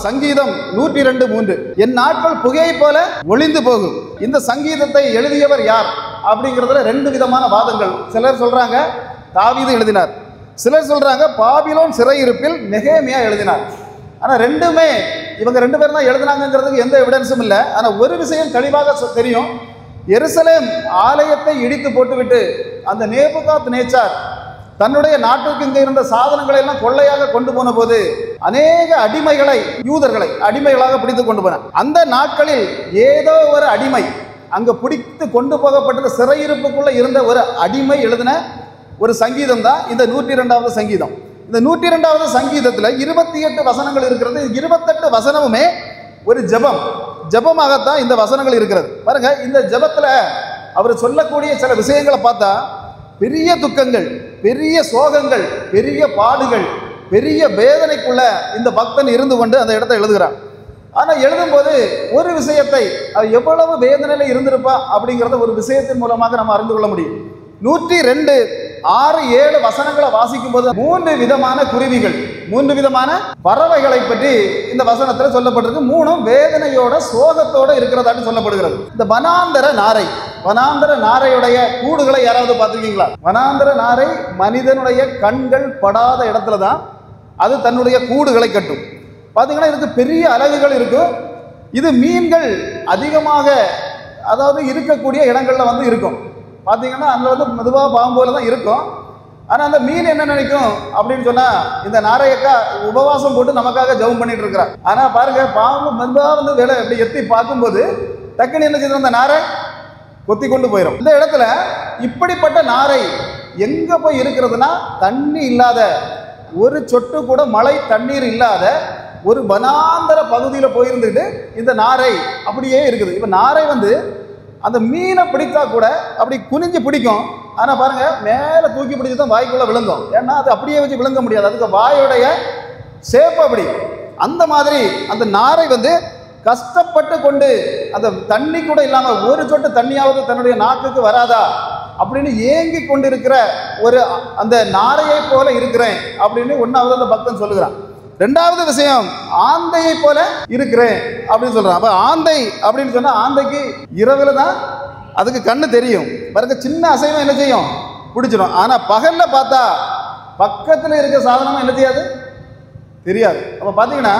சங்கீதம் 102:3, என் நாட்கள் புகையை போல ஒளிந்து போகும். இந்த சங்கீதத்தை எழுதியவர் யார் அப்படிங்கிறதுல ரெண்டு விதமான வாதங்கள். சிலர் சொல்றாங்க தாவீது எழுதினார், சிலர் சொல்றாங்க பாபிலோன் சிறையிருப்பில் நெகேமியா எழுதினார். ஆனா ரெண்டுமே இவங்க ரெண்டு பேரும் தான் எழுதினாங்கிறதுக்கு எந்த எவிடன்ஸும் இல்லை. ஆனா ஒரு விஷயம் தெளிவாக தெரியும், எருசலேம் ஆலயத்தை இடித்து போட்டுவிட்டு அந்த நேபுகாத் நேச்சார் தன்னுடைய நாட்டுக்கு இங்கே இருந்த சாதனங்களை எல்லாம் கொள்ளையாக கொண்டு போன போது அநேக அடிமைகளை, யூதர்களை அடிமைகளாக பிடித்து கொண்டு போனார். அந்த நாட்களில் ஏதோ ஒரு அடிமை அங்க பிடித்து கொண்டு போகப்பட்டது, சிறையிருப்புக்குள்ள இருந்த ஒரு அடிமை எழுதின ஒரு சங்கீதம் தான் இந்த 102வது சங்கீதம். இந்த 102வது சங்கீதத்தில் 28 வசனங்கள் இருக்கிறது. 28 வசனமுமே ஒரு ஜெபமாகத்தான் இந்த வசனங்கள் இருக்கிறது. பாருங்க, இந்த ஜெபத்துல அவர் சொல்லக்கூடிய சில விஷயங்களை பார்த்தா பெரிய துக்கங்கள், பெரிய சோகங்கள், பெரிய பாடுகள், பெரிய வேதனைக்குள்ள இந்த பக்தன் இருந்து கொண்டு அந்த இடத்தை எழுதுகிறான். ஆனா எழுதும்போது ஒரு விஷயத்தை, அது எவ்வளவு வேதனையில இருந்திருப்பா அப்படிங்கிறத ஒரு விஷயத்தின் மூலமாக நம்ம அறிந்து கொள்ள முடியும். 102, 6, 7 வசனங்களை வாசிக்கும் போது 3 விதமான குருவிகள், 3 விதமான பறவைகளை பற்றி இந்த வசனத்தில் சொல்லப்பட்டிருக்கு. 3 வேதனையோட சோகத்தோட இருக்கிறதாட்டு சொல்லப்படுகிறது. இந்த வனாந்தர நாரையுடைய கூடுகளை யாராவது பார்த்துருக்கீங்களா? வனாந்தர நாரை மனிதனுடைய கண்கள் படாத இடத்துல தான் அது தன்னுடைய கூடுகளை கட்டும். பார்த்தீங்கன்னா இதுக்கு பெரிய அலகுகள் இருக்கும். இது மீன்கள் அதிகமாக அதாவது இருக்கக்கூடிய இடங்கள்ல வந்து இருக்கும். பார்த்தீங்கன்னா அதில் வந்து மெதுவாக பாம்பு போல தான் இருக்கும். ஆனால் அந்த மீன் என்ன நினைக்கும் அப்படின்னு சொன்னால், இந்த நாரையக்கா உபவாசம் போட்டு நமக்காக ஜெபம் பண்ணிட்டு இருக்கிறார். ஆனால் பாருங்க, பாம்பு மெதுவாக வந்து வேலை எப்படி எத்தி பார்க்கும்போது டக்குன்னு என்ன செய்யும், அந்த நாரை கொத்தி கொண்டு போயிடும். இந்த இடத்துல இப்படிப்பட்ட நாரை எங்கே போய் இருக்கிறதுனா, தண்ணி இல்லாத, ஒரு சொட்டு கூட மழை தண்ணீர் இல்லாத ஒரு வனாந்தர பகுதியில் போயிருந்துட்டு இந்த நாரை அப்படியே இருக்குது. இப்போ நாரை வந்து அந்த மீனை பிடித்தா கூட அப்படி குனிஞ்சு பிடிக்கும். ஆனால் பாருங்க, மேலே தூக்கி பிடிச்சி தான் வாய்க்குள்ள விழுங்கும். ஏன்னா அது அப்படியே வச்சு விழுங்க முடியாது, அதுக்கு வாயோடைய ஷேப் அப்படி. அந்த மாதிரி அந்த நாரை வந்து கஷ்டப்பட்டு கொண்டு அந்த தண்ணி கூட இல்லாமல் ஒரு சொட்டு தண்ணியாவது தன்னுடைய நாக்குக்கு வராதா அப்படின்னு ஏங்கி கொண்டு இருக்கிற ஒரு அந்த நாரையை போல இருக்கிறேன் அப்படின்னு ஒன்றாவது அந்த பக்தன் சொல்லுகிறான். ரெண்டாவது விஷயம், ஆந்தையை போல இருக்கிறேன் அப்படின்னு சொல்றான். அப்ப ஆந்தை அப்படின்னு சொன்னா, ஆந்தைக்கு இரவுல தான் அதுக்கு கண்ணு தெரியும். பாருங்க, சின்ன அசைவம் என்ன செய்யும், பிடிச்சிடும். ஆனா பகல்ல பார்த்தா பக்கத்துல இருக்க சாதனமும் என்ன செய்யாது, தெரியாது. அப்ப பாத்தீங்கன்னா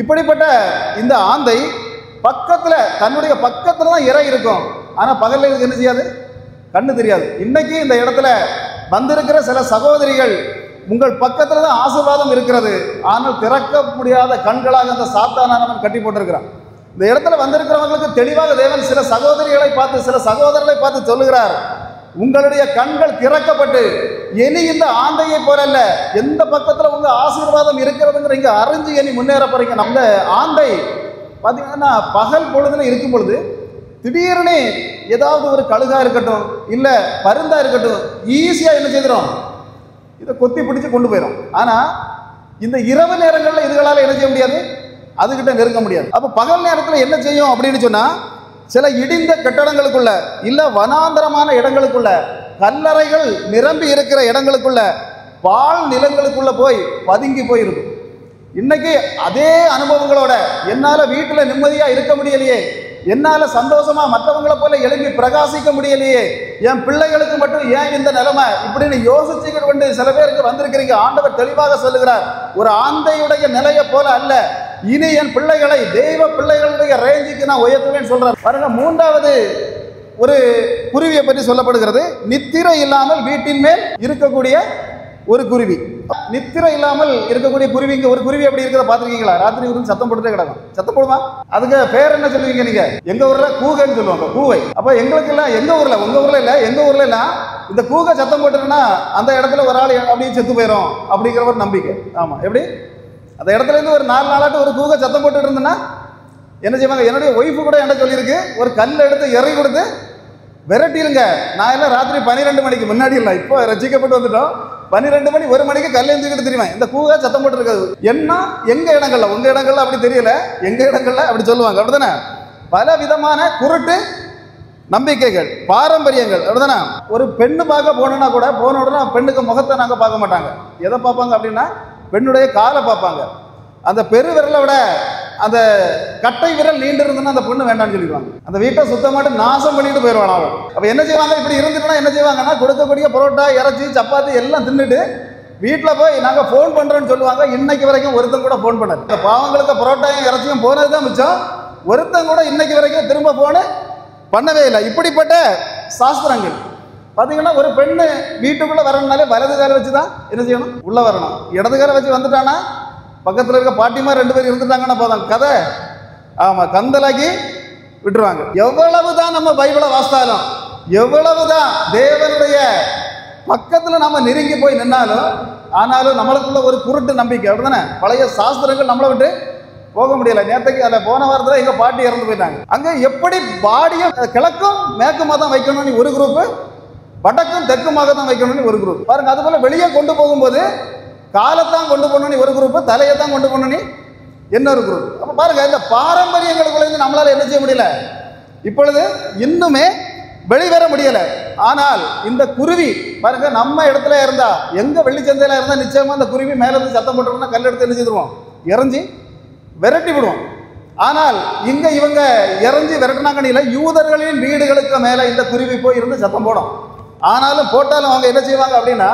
இப்படிப்பட்ட இந்த ஆந்தை பக்கத்துல, தன்னுடைய பக்கத்துல தான் இறை இருக்கும். ஆனா பகல்ல இதுக்கு என்ன செய்யாது, கண்ணு தெரியாது. இன்னைக்கு இந்த இடத்துல வந்திருக்கிற சில சகோதரிகள், உங்கள் பக்கத்துல தான் ஆசீர்வாதம் இருக்கிறது, ஆனால் திறக்க முடியாத கண்களாக அந்த சாத்தானவன் கட்டி போட்டிருக்கிறான். இந்த இடத்துல வந்திருக்கிறவங்களுக்கு தெளிவாக தேவன் சில சகோதரிகளை பார்த்து, சில சகோதரர்களை பார்த்து சொல்லுகிறார், உங்களுடைய கண்கள் திறக்கப்பட்டு இனி இந்த ஆந்தையை போல அல்ல, எந்த பக்கத்துல உங்க ஆசீர்வாதம் இருக்கிறதுங்கிற இங்க அறிஞ்சு இனி முன்னேற போறீங்க. நம்ம ஆந்தை பாத்தீங்கன்னா பகல் பொழுதுல இருக்கும் பொழுது திடீர்னு ஏதாவது ஒரு கழுகா இருக்கட்டும், இல்ல பருந்தா இருக்கட்டும், ஈஸியா என்ன செய்கிறோம், இதை கொத்தி பிடிச்சு கொண்டு போயிடும். ஆனா இந்த இரவு நேரங்களில் இதுகளால் என்ன செய்ய முடியாது, அதுகிட்ட நெருங்க முடியாது. அப்ப பகல் நேரத்தில் என்ன செய்யும் அப்படின்னு சொன்னா, சில இடிந்த கட்டடங்களுக்குள்ள, இல்ல வனாந்தரமான இடங்களுக்குள்ள, கல்லறைகள் நிரம்பி இருக்கிற இடங்களுக்குள்ள, பால் நிலங்களுக்குள்ள போய் பதுங்கி போயிருக்கும். இன்னைக்கு அதே அனுபவங்களோட என்னால வீட்டுல நிம்மதியா இருக்க முடியலையே, என்னால சந்தோஷமா மற்றவங்களை போல எழுப்பி பிரகாசிக்க முடியலையே, என் பிள்ளைகளுக்கு மட்டும் ஏன் இந்த நிலைமை இப்படின்னு யோசிச்சுக்கிட்டு கொண்டு சில பேருக்கு வந்திருக்கிறீங்க. ஆண்டவர் தெளிவாக சொல்லுகிறார், ஒரு ஆந்தையுடைய நிலையை போல அல்ல, இனி என் பிள்ளைகளை தெய்வ பிள்ளைகளுடைய ரேஞ்சுக்கு நான் உயர்த்துவேன்னு சொல்றேன். பாருங்க, மூன்றாவது ஒரு குருவியை பற்றி சொல்லப்படுகிறது. நித்திரை இல்லாமல் வீட்டின் மேல் இருக்கக்கூடிய ஒரு குருவி. நித்திரை இல்லாமல் இருக்கக்கூடிய குருவி, இங்க ஒரு குருவி அப்படி இருக்கிறத பாத்திருக்கீங்களா? ராத்திரி இருந்து சத்தம் போட்டுட்டே கிடக்கும். சத்தம் போடுமா? அதுக்கு பேர் என்ன சொல்லுவீங்க நீங்க? எங்க ஊர்ல கூகைன்னு சொல்லுவாங்க, கூவை. அப்ப எங்களுக்கு எல்லாம் எங்க ஊர்ல, உங்க ஊர்ல இல்ல, எங்க ஊர்ல எல்லாம் இந்த கூகை சத்தம் போட்டுருன்னா அந்த இடத்துல ஒரு ஆள் அப்படியே செத்து போயிடும் அப்படிங்கிற ஒரு நம்பிக்கை. ஆமா, எப்படி அந்த இடத்துல இருந்து ஒரு 4 நாளாட்டு ஒரு கூகை சத்தம் போட்டுட்டு இருந்தேன்னா என்ன செய்வாங்க? என்னுடைய ஒய்ஃபு கூட என்ன சொல்லியிருக்கு, ஒரு கல் எடுத்து எறி கொடுத்து விரட்டிடுங்க. நான் எல்லாம் ராத்திரி 12 மணிக்கு முன்னாடி இல்லை, இப்போ ரசிக்கப்பட்டு வந்துட்டோம், 12 மணி 1 மணிக்கு கல் எழுந்துக்கிட்டு தெரியுமா இந்த கூகை சத்தம் போட்டு இருக்காது. என்ன எங்க இடங்கள்ல, உங்க இடங்கள்ல அப்படி தெரியல, எங்க இடங்கள்ல அப்படி சொல்லுவாங்க. அப்படிதானே? பல விதமான குருட்டு நம்பிக்கைகள், பாரம்பரியங்கள். அப்படிதானே? ஒரு பெண்ணு பார்க்க போனோம்னா கூட, போன உடனே பெண்ணுக்கு முகத்தை நாங்கள் பார்க்க மாட்டாங்க. எதை பார்ப்பாங்க அப்படின்னா பெண்ணுடைய காலை பார்ப்பாங்க. அந்த பெரு விரலை விட அந்த கட்டை விரல் நீண்டு இருந்ததுன்னா அந்த பொண்ணு வேண்டாம்னு சொல்லிடுவாங்க. அந்த வீட்டை சுத்தமாட்டு நாசம் பண்ணிட்டு போயிடுவான் அவன். அப்போ என்ன செய்வாங்க, இப்படி இருந்துட்டுனா என்ன செய்வாங்கன்னா, கொடுக்கக்கூடிய பரோட்டா, இறைச்சி, சப்பாத்தி எல்லாம் தின்னுட்டு வீட்டில் போய் நாங்கள் ஃபோன் பண்ணுறோன்னு சொல்லுவாங்க. இன்னைக்கு வரைக்கும் ஒருத்தன் கூட ஃபோன் பண்ணாது. இந்த பாவங்களுக்கு பரோட்டாயும் இறைச்சியும் போனது தான் மிச்சம். ஒருத்தன் கூட இன்னைக்கு வரைக்கும் திரும்ப ஃபோனு பண்ணவே இல்லை. இப்படிப்பட்ட சாஸ்திரங்கள் பார்த்தீங்கன்னா, ஒரு பெண்ணு வீட்டுக்குள்ளே வரணும்னாலே வலது காலை வச்சு தான் என்ன செய்யணும், உள்ளே வரணும். இடது காலை வச்சு வந்துட்டானா பக்கத்தில் இருக்க பாட்டிமா 2 பேர் இருந்துட்டாங்கன்னா போதும், கதை ஆமாம் கந்தலாக்கி விட்டுருவாங்க. எவ்வளவு தான் நம்ம பைபிளை வாசித்தாலும், எவ்வளவு தான் தேவனுடைய பக்கத்தில் நம்ம நெருங்கி போய் நின்னாலும், ஆனாலும் நம்மளுக்குள்ள ஒரு குருட்டு நம்பிக்கை அப்படிதானே. பழைய சாஸ்திரங்கள் நம்மளை விட்டு போக முடியல. நேற்றுக்கு அதில் போன வாரத்தில் எங்கள் பாட்டி இறந்து போயிட்டாங்க. அங்கே எப்படி பாடியை கிழக்கும் மேற்குமாக தான் வைக்கணும்னு ஒரு குரூப்பு, வடக்கும் தெற்குமாக தான் வைக்கணும்னு ஒரு குரூப் பாருங்க. அதுபோல் வெளியே கொண்டு போகும்போது காலைத்தான் கொண்டு போகணும்னு ஒரு குரூப்பு, தலையை தான் கொண்டு போகணும்னு இன்னொரு குரூப். அப்போ பாருங்க, இந்த பாரம்பரியங்களுக்குள்ள நம்மளால என்ன செய்ய முடியல, இப்பொழுது இன்னுமே வெளிவர முடியல. ஆனால் இந்த குருவி பாருங்க, நம்ம இடத்துல இருந்தா, எங்க வெள்ளிச்சந்தையில இருந்தா நிச்சயமா அந்த குருவி மேல இருந்து சத்தம் போட்டோம்னா கல் எடுத்து என்ன செய்துருவோம், இறஞ்சி விரட்டி விடுவோம். ஆனால் இங்க இவங்க இறஞ்சி விரட்டினாங்கன்னு இல்லை, யூதர்களின் வீடுகளுக்கு மேல இந்த குருவி போய் இருந்து சத்தம் போடும். ஆனாலும் போட்டாலும் அவங்க என்ன செய்வாங்க அப்படின்னா,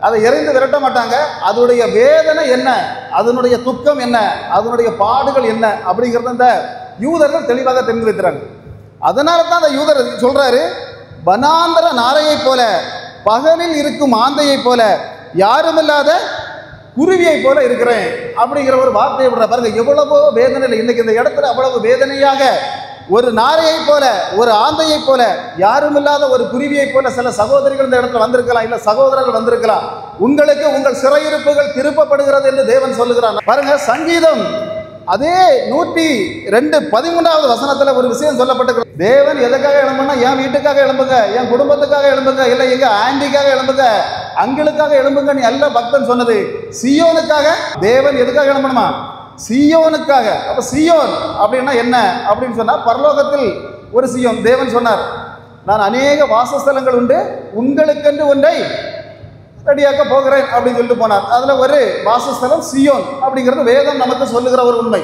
அதை எறிந்து விரட்ட மாட்டாங்க. அதனுடைய வேதனை என்ன, அதனுடைய துக்கம் என்ன, அதனுடைய பாடுகள் என்ன அப்படிங்கிறத இந்த யூதர்கள் தெளிவாக தெரிந்து வைக்கிறாங்க. அதனால தான் அந்த யூதர் சொல்றாரு, வனாந்தர நாரையை போல, பகலில் இருக்கும் ஆந்தையை போல, யாருமில்லாத குருவியை போல இருக்கிறேன் அப்படிங்கிற ஒரு வார்த்தையை விடுற பாருங்க. எவ்வளவோ வேதனை இன்னைக்கு இந்த இடத்துல, அவ்வளவு வேதனையாக ஒரு நாரையை போல, ஒரு ஆந்தையை போல, யாரும் இல்லாத ஒரு குருவியை போல சில சகோதரிகள் இந்த இடத்துல வந்திருக்கலாம், இல்ல சகோதரர்கள் வந்திருக்கலாம். உங்களுக்கு உங்கள் சிறையிருப்புகள் திருப்பப்படுகிறது என்று தேவன் சொல்லுகிறார். பாருங்க, சங்கீதம் அதே 102:13 வசனத்துல ஒரு விஷயம் சொல்லப்பட்டிருக்கு. தேவன் எதுக்காக எழும்புனா, என் வீட்டுக்காக எழும்புங்க, என் குடும்பத்துக்காக எழும்புங்க, இல்லை எங்க ஆண்டிக்காக எழும்புங்க, அங்களுக்காக எழும்புங்க நீ அல்ல பக்தன் சொன்னது. சியோனுக்காக தேவன் எதுக்காக எழும்பணுமா, சியோனுக்காக. அப்ப சியோன் அப்படின்னா என்ன அப்படின்னு சொன்னா, பரலோகத்தில் ஒரு சியோன். தேவன் சொன்னார், நான் அநேக வாசஸ்தலங்கள் உண்டு, உங்களுக்கென்று ஒன்றை ரெடியாக்க போகிறேன் அப்படின்னு சொல்லிட்டு போனார். அதுல ஒரு வாசஸ்தலம் சியோன் அப்படிங்கிறது வேதம் நமக்கு சொல்லுகிற ஒரு உண்மை.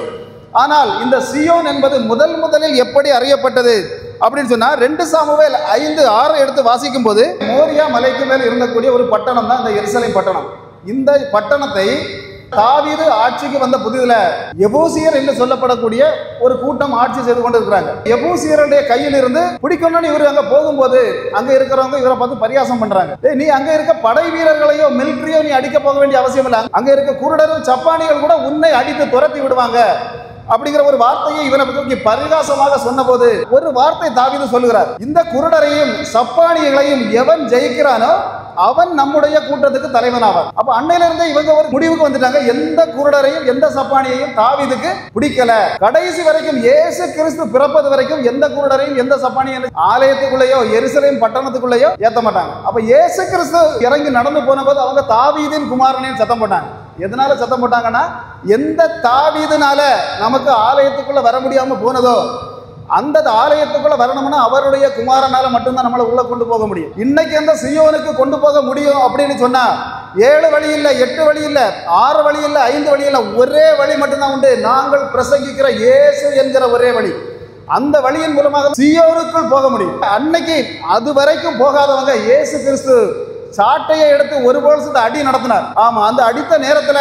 ஆனால் இந்த சியோன் என்பது முதலில் எப்படி அறியப்பட்டது அப்படின்னு சொன்னா, 2 சாமுவேல் 5:6 எடுத்து வாசிக்கும் போது, மோரியா மலைக்கு மேல் இருந்தக்கூடிய ஒரு பட்டணம் தான் இந்த எருசலேம் பட்டணம். இந்த பட்டணத்தை தாவீது ஆட்சிக்கு வந்த புதிதுல எபூசியர் என்று சொல்லப்படக்கூடிய ஒரு கூட்டம் ஆட்சி செய்து கொண்டு இருக்கிறாங்க. எபூசியருடைய கையில் இருந்து பிடிக்கணும்னு இவர் அங்க போகும்போது, அங்க இருக்கிறவங்க இவரை பார்த்து பரியாசம் பண்றாங்க. நீ அங்க இருக்க படை வீரர்களையோ மிலிட்டரியோ நீ அடிக்க போக வேண்டிய அவசியம் இல்லை, அங்க இருக்க குருடரும் சப்பானிகள் கூட உன்னை அடித்து துரத்தி விடுவாங்க அப்படிங்கிற ஒரு வார்த்தையை இவனை பற்றி பரிகாசமாக சொன்ன போது ஒரு வார்த்தை தாவீது சொல்லுகிறார், இந்த குருடரையும் சப்பானிகளையும் எவன் ஜெயிக்கிறானோ அவன் நம்முடைய கூட்டத்துக்கு தலைவன் ஆவார். அப்ப அன்னையிலிருந்து இவங்க ஒரு முடிவுக்கு வந்துட்டாங்க, எந்த குருடரையும் எந்த சப்பானியையும் தாவீதுக்கு பிடிக்கல. கடைசி வரைக்கும் இயேசு கிறிஸ்து பிறப்பது வரைக்கும் எந்த குருடரையும் எந்த சப்பானியையும் ஆலயத்துக்குள்ளேயோ எருசலேம் பட்டணத்துக்குள்ளேயோ ஏத்த மாட்டாங்க. அப்ப இயேசு கிறிஸ்து இறங்கி நடந்து போன போது அவங்க தாவீதின் குமாரனையும் சத்தம் போட்டாங்க. எதனால சத்தம் போட்டாங்கன்னா, எந்த தாவீதுனால நமக்கு ஆலயத்துக்குள்ள வர முடியாம போனதோ அந்த ஆலயத்துக்குள்ள வரணும்னா அவருடைய குமாரனால மட்டும்தான் நம்மளை உள்ள கொண்டு போக முடியும். இன்னைக்கு எந்த சியோனுக்கு கொண்டு போக முடியும் அப்படின்னு சொன்னா, 7 வழி இல்லை, 8 வழி இல்லை, 6 வழி இல்லை, 5 வழி இல்லை, ஒரே வழி மட்டும்தான் உண்டு. நாங்கள் பிரசங்கிக்கிற இயேசு என்கிற ஒரே வழி. அந்த வழியின் மூலமாக சியோனுக்குள் போக முடியும். அன்னைக்கு அது வரைக்கும் போகாதவங்க இயேசு கிறிஸ்து சாட்டையை எடுத்து ஒரு போல்சத்தை அடி நடத்தினார். ஆமா, அந்த அடித்த நேரத்துல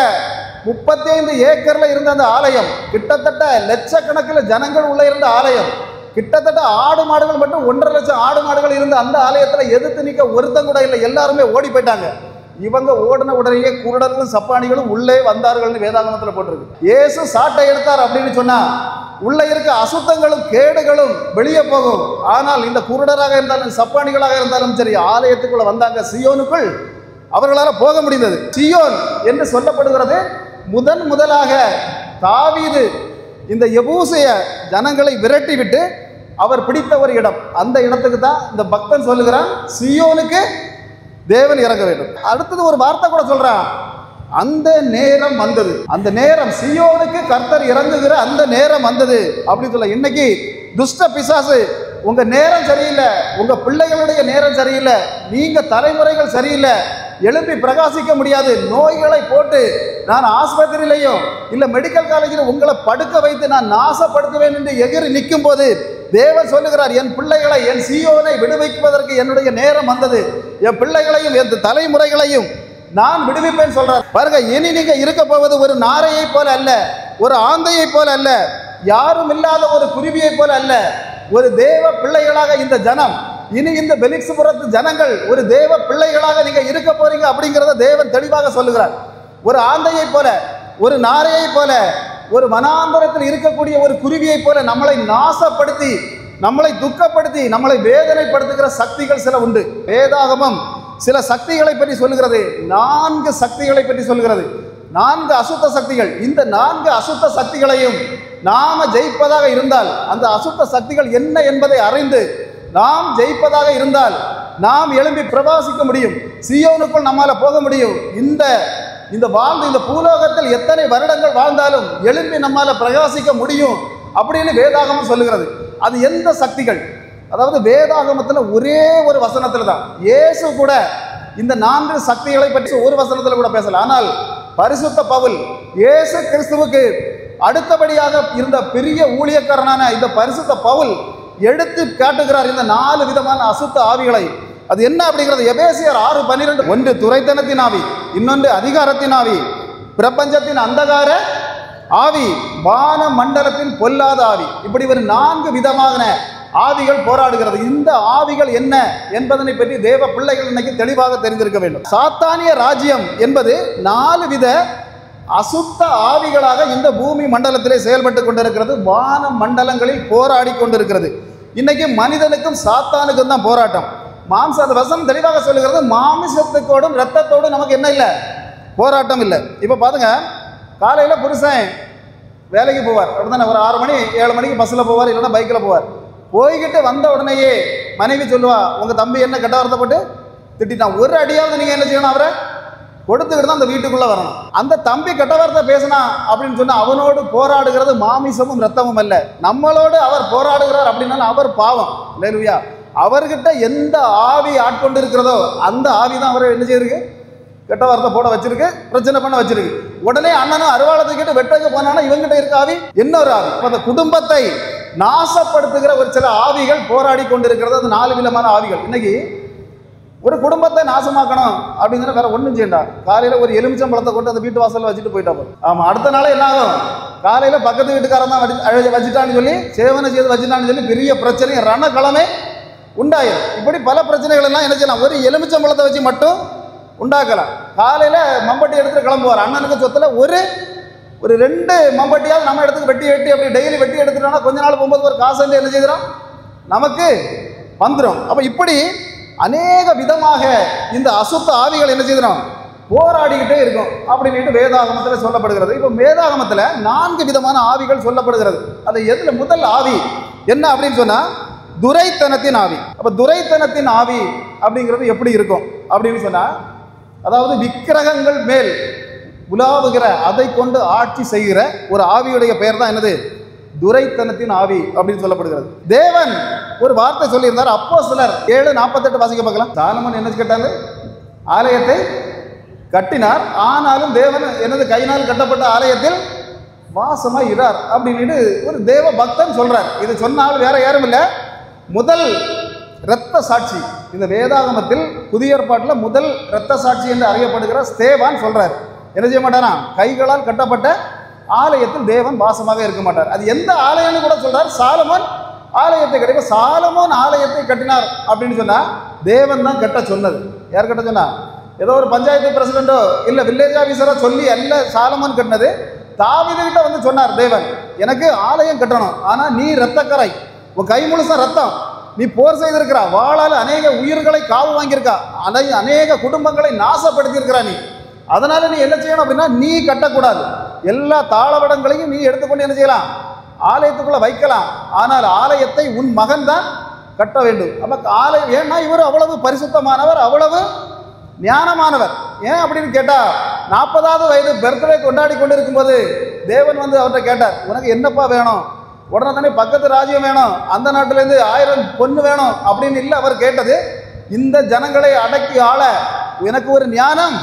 35 ஏக்கர்ல இருந்த அந்த ஆலயம், கிட்டத்தட்ட லட்சக்கணக்கில் ஜனங்கள் உள்ள இருந்த ஆலயம், கிட்டத்தட்ட ஆடு மாடுகள் மட்டும் 1.5 லட்சம் ஆடு மாடுகள் இருந்த அந்த ஆலயத்துல எதிர்த்து நிற்க ஒருத்தன் கூட இல்லை, எல்லாருமே ஓடி போயிட்டாங்க. இவங்க ஓடின உடனே குருடர்களும் சப்பானிகளும் உள்ளே வந்தார்கள்னு வேதாகமத்தில் போட்டிருக்கு. இயேசு சாட்டை எடுத்தார் அப்படின்னு சொன்னா உள்ள இருக்க அசுத்தங்களும் கேடுகளும் வெளியே போகும். ஆனால் இந்த குருடராக இருந்தாலும் சப்பானிகளாக இருந்தாலும் சரி ஆலயத்துக்குள்ள வந்தாங்க, சியோனுக்குள் அவர்களால் போக முடிந்தது. சியோன் என்று சொல்லப்படுகிறது முதலாக தாவீது இந்த எபூசிய ஜனங்களை விரட்டி விட்டு அவர் பிடித்த ஒரு இடம். அந்த இடத்துக்கு தான் இந்த பக்தன் சொல்லுகிறான், சியோனுக்கு தேவன் இறங்க வேண்டும். அடுத்தது ஒரு வார்த்தை கூட சொல்றான், அந்த நேரம் வந்தது. அந்த நேரம் சியோனுக்கு கர்த்தர் இறங்குகிற அந்த நேரம் வந்தது அப்படின்னு சொல்ல. இன்னைக்கு துஷ்ட பிசாசு, உங்க நேரம் சரியில்லை, உங்க பிள்ளைகளுடைய நேரம் சரியில்லை, நீங்க தலைமுறைகள் சரியில்லை, எழுப்பி பிரகாசிக்க முடியாது. நோய்களை போட்டு நான் ஆஸ்பத்திரியிலையும் இல்ல மெடிக்கல் காலேஜில் உங்களை படுக்க வைத்து நான் நாசப்படுத்துவேன் என்று எகிரி நிற்கும் போது தேவன் சொல்லுகிறார், என் பிள்ளைகளை, என் சீயோனை விடுவிப்பதற்கு என்னுடைய நேரம் வந்தது. என் பிள்ளைகளையும் என் தலைமுறைகளையும் நான் விடுவிப்பேன் சொல்றார். பாருங்க, இனி நீங்க இருக்க போவது ஒரு நாரையை போல அல்ல, ஒரு ஆந்தையை போல அல்ல, யாரும் இல்லாத ஒரு குருவியை போல அல்ல, ஒரு தேவ பிள்ளைகளாக இந்த ஜனம், இனி இந்த பெலிக்ஸ்புரத்து ஜனங்கள் ஒரு தேவ பிள்ளைகளாக நீங்க இருக்க போறீங்க அப்படிங்கிறத தேவன் தெளிவாக சொல்லுகிறார். ஒரு ஆந்தையை போல, ஒரு நாரையை போல, ஒரு வனாந்தரத்தில் இருக்கக்கூடிய ஒரு குருவியை போல நம்மளை நாசப்படுத்தி, நம்மளை துக்கப்படுத்தி, நம்மளை வேதனைப்படுத்துகிற சக்திகள் சில உண்டு. வேதாகமம் சில சக்திகளை பற்றி சொல்லுகிறது. 4 சக்திகளை பற்றி சொல்லுகிறது. 4 அசுத்த சக்திகள். இந்த 4 அசுத்த சக்திகளையும் நாம ஜெயிப்பதாக இருந்தால், அந்த அசுத்த சக்திகள் என்ன என்பதை அறிந்து நாம் ஜெயிப்பதாக இருந்தால் நாம் எழும்பி பிரகாசிக்க முடியும். சீயோனுக்குள் நம்மால போக முடியும். இந்த வாழ்ந்து இந்த பூலோகத்தில் எத்தனை வருடங்கள் வாழ்ந்தாலும் எழும்பி நம்மால பிரகாசிக்க முடியும் அப்படின்னு வேதாகமம் சொல்லுகிறது. அது எந்த சக்திகள்? அதாவது வேதாகமத்தில் ஒரே ஒரு வசனத்தில் தான் இயேசு கூட இந்த 4 சக்திகளை பற்றி ஒரு வசனத்தில் கூட பேசல. ஆனால் பரிசுத்த பவுல் இயேசு கிறிஸ்துவுக்கு அடுத்தபடியாக இருந்த பெரிய ஊழியக்காரனான இந்த பரிசுத்த பவுல் எடுத்து காட்டுகிறார் இந்த 4 விதமான அசுத்த ஆவிகளை. அது என்ன அப்படிங்கிறது எபேசியர் 6:12. ஒன்று துரைத்தனத்தின் ஆவி, இன்னொன்று அதிகாரத்தின் ஆவி, பிரபஞ்சத்தின் அந்தகார ஆவி, வான மண்டலத்தின் பொல்லாத ஆவி. இப்படி ஒரு 4 விதமான ஆவிகள் போராடுகிறது. இந்த ஆவிகள் என்ன என்பதனை பற்றி தேவ பிள்ளைகள் இன்னைக்கு தெளிவாக தெரிந்திருக்க வேண்டும். சாத்தானிய ராஜ்யம் என்பது 4 வித அசுத்த ஆவிகளாக இந்த பூமி மண்டலத்திலே செயல்பட்டு கொண்டிருக்கிறது. வான மண்டலங்களில் போராடி கொண்டிருக்கிறது. இன்னைக்கு மனிதனுக்கும் சாத்தானுக்கும் தான் போராட்டம். அந்த வசனம் தெளிவாக சொல்லுகிறது, மாமிசத்துக்கோடும் ரத்தத்தோடும் நமக்கு என்ன இல்லை, போராட்டம் இல்லை. இப்போ பாருங்க, காலையில் புருஷன் வேலைக்கு போவார், அப்படித்தானே? ஒரு 6 மணி 7 மணிக்கு பஸ்ஸில் போவார், இல்லைன்னா பைக்கில் போவார். போய்கிட்டு வந்த உடனேயே மனைவி சொல்லுவா, உங்கள் தம்பி என்ன கெட்ட வார்த்தை போட்டு திட்டான், ஒரு அடியாவது நீங்கள் என்ன செய்யணும், அவரை கொடுத்துக்கிட்டு தான் அந்த வீட்டுக்குள்ளே வரணும். அந்த தம்பி கெட்ட வார்த்தை பேசினா அப்படின்னு சொன்னால் அவனோடு போராடுகிறது மாமிசமும் ரத்தமும் அல்ல, நம்மளோடு அவர் போராடுகிறார் அப்படின்னாலும் அவர் பாவம். இல்லையா? அவர்கிட்ட எந்த ஆவி ஆட்கொண்டு இருக்கிறதோ அந்த ஆவி தான் அவரை என்ன செய்யிருக்கு, கெட்ட வார்த்தை போட வச்சிருக்கு, பிரச்சனை பண்ண வச்சிருக்கு. உடனே அண்ணனும் அருவாளத்துக்கிட்டு வெட்டக்கு போனானா இவங்கிட்ட இருக்க ஆவி இன்னொரு ஆவி. அந்த குடும்பத்தை நாசப்படுத்துகிற ஒரு சில ஆவிகள் போராடி கொண்டிருக்கிறது. அது 4 விதமான ஆவிகள். இன்னைக்கு ஒரு குடும்பத்தை நாசமாக்கணும் அப்படிங்கிற வேற ஒன்றும் செய்யண்டா. காலையில் ஒரு எலுமிச்சம்பழத்தை கொண்டு அந்த வீட்டு வாசலில் வச்சுட்டு போயிட்டா போதும். ஆமாம், அடுத்த நாள் என்ன ஆகும், காலையில் பக்கத்து வீட்டுக்காரன் தான் வச்சுட்டான்னு சொல்லி, சேவனை செய்து வச்சுட்டான்னு சொல்லி பெரிய பிரச்சனை ரணக்கிழமை உண்டாயிரும். இப்படி பல பிரச்சனைகள் எல்லாம் என்ன செய்யலாம், ஒரு எலுமிச்சம்பழத்தை வச்சு மட்டும் உண்டாக்கலாம். காலையில் மம்பட்டி எடுத்துட்டு கிளம்புவார். அண்ணனுக்கு சொத்தில் ஒரு 2 மம்பட்டியாவது நம்ம இடத்துக்கு வெட்டி அப்படி டெய்லி வெட்டி எடுத்துட்டோம்னா கொஞ்ச நாள் போகும்போது ஒரு காசு என்ன செய்கிறோம் நமக்கு வந்துடும். அப்போ இப்படி அநேக விதமாக இந்த அசுத்த ஆவிகள் என்ன செய்கிறோம், போராடிக்கிட்டே இருக்கும் அப்படின்ட்டு வேதாகமத்தில் சொல்லப்படுகிறது. இப்போ வேதாகமத்தில் 4 விதமான ஆவிகள் சொல்லப்படுகிறது. அது எதில் முதல் ஆவி என்ன அப்படின்னு சொன்னால் துரைத்தனத்தின் ஆவி. அப்போ துரைத்தனத்தின் ஆவி அப்படிங்கிறது எப்படி இருக்கும் அப்படின்னு சொன்னால், அதாவது விக்கிரகங்கள் மேல் உலாவுகிற, அதை கொண்டு ஆட்சி செய்கிற ஒரு ஆவியுடைய பெயர் தான் என்னது, துரைத்தனத்தின் ஆவி அப்படின்னு சொல்லப்படுகிறது. தேவன் ஒரு வார்த்தை சொல்லியிருந்தார். அப்போஸ்தலர் 7:48 வாசிக்க பார்க்கலாம். சாலமோன் என்ன கேட்டாரு, ஆலயத்தை கட்டினார், ஆனாலும் தேவன் எனது கையினால் கட்டப்பட்ட ஆலயத்தில் வாசமாய் இரார் அப்படின்னு ஒரு தேவ பக்தன் சொல்றார். இது சொன்னால் வேற யாரும் இல்லை, முதல் இரத்த சாட்சி. இந்த வேதாகமத்தில் புதிய ஏற்பாட்டில் முதல் இரத்த சாட்சி என்று அறியப்படுகிற ஸ்தேவான் சொல்றார். என்ன செய்ய மாட்டாரா, கைகளால் கட்டப்பட்ட ஆலயத்தில் தேவன் வாசமாக இருக்க மாட்டார். அது எந்த ஆலயம்னு கூட சொல்றார். சாலமோன் ஆலயத்தை கட்டின, சாலமோன் ஆலயத்தை கட்டினார் அப்படின்னு சொன்னா தேவன் தான் கட்ட சொன்னது. யார் கட்ட சொன்னா, ஏதோ ஒரு பஞ்சாயத்து பிரசிடண்டோ இல்லை வில்லேஜ் ஆஃபீஸரோ சொல்லி அல்ல சாலமோன் கட்டினது. தாவீதுகிட்ட வந்து சொன்னார் தேவன், எனக்கு ஆலயம் கட்டணும், ஆனால் நீ இரத்தக்கரை, உன் கை முழுசா ரத்தம், நீ போர் செய்திருக்கிறா, வாளால் அநேக உயிர்களை காவு வாங்கியிருக்கா, அநேக குடும்பங்களை நாசப்படுத்தியிருக்கிறா நீ, அதனால நீ என்ன செய்யணும் அப்படின்னா நீ கட்டக்கூடாது, எல்லா தாளவடங்களையும் நீ எடுத்துக்கொண்டு என்ன செய்யலாம், ஆலயத்துக்குள்ள வைக்கலாம், ஆனால் ஆலயத்தை உன் மகன் தான் கட்ட வேண்டும். அப்ப ஆலயம் ஏன்னா இவர் அவ்வளவு பரிசுத்தமானவர், அவ்வளவு ஞானமானவர். ஏன் அப்படின்னு கேட்டா, 40வது வயது பர்த்டே கொண்டாடி கொண்டிருக்கும் போது தேவன் வந்து அவர்கிட்ட கேட்டார், உனக்கு என்னப்பா வேணும்? உடனே தானே பக்கத்து ராஜ்யம் வேணும், அந்த நாட்டிலேருந்து 1000 பொண்ணு வேணும் அப்படின்னு இல்லை அவர் கேட்டது. இந்த ஜனங்களை அடக்கி ஆள எனக்கு ஒரு ஞானம்